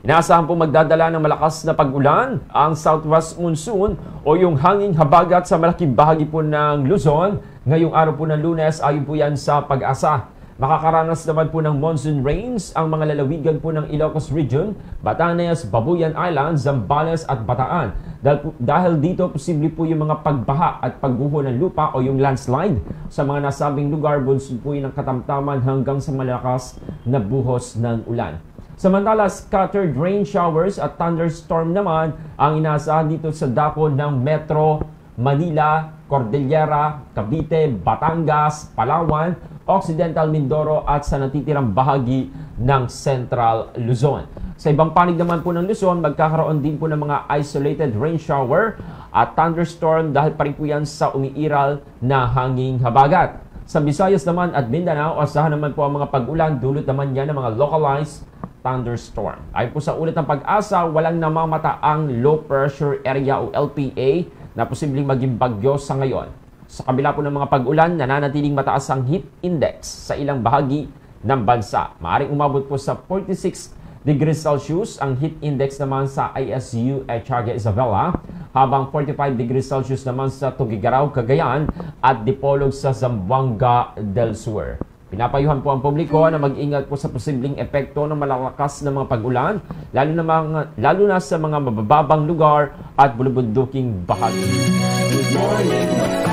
Inaasahan po magdadala ng malakas na pag-ulan ang southwest monsoon o yung hanging habagat sa malaking bahagi po ng Luzon ngayong araw po ng Lunes ayon po yan sa Pag-asa. Makakaranas naman po ng monsoon rains ang mga lalawigan po ng Ilocos Region, Batanes, Babuyan Island, Zambales at Bataan. Dahil dito posible po yung mga pagbaha at pagguho ng lupa o yung landslide sa mga nasabing lugar, bunsod po yung katamtaman hanggang sa malakas na buhos ng ulan. Samantala, scattered rain showers at thunderstorm naman ang inaasahan dito sa dako ng Metro Manila, Cordillera, Cavite, Batangas, Palawan, Occidental Mindoro at sa natitirang bahagi ng Central Luzon. Sa ibang panig naman po ng Luzon, magkakaroon din po ng mga isolated rain shower at thunderstorm dahil pa rin po yan sa umiiral na hanging habagat. Sa Visayas naman at Mindanao, asahan naman po ang mga pag-ulan, dulot naman yan ng mga localized thunderstorm. Ayon po sa ulat ng Pag-asa, walang namamata ang low pressure area o LPA na posibleng maging bagyo sa ngayon. Sa kabila po ng mga pag-ulan, nananatiling mataas ang heat index sa ilang bahagi ng bansa. Maaring umabot po sa 46 degrees Celsius ang heat index naman sa ISU Etiaga Isabela, habang 45 degrees Celsius naman sa Tugigaraw, Cagayan at Dipolog sa Zamboanga del Sur. Pinapayuhan po ang publiko na mag-ingat po sa posibleng epekto ng malalakas na mga pag-ulan, lalo na sa mga mabababang lugar at bulubunduking bahagi. Good morning!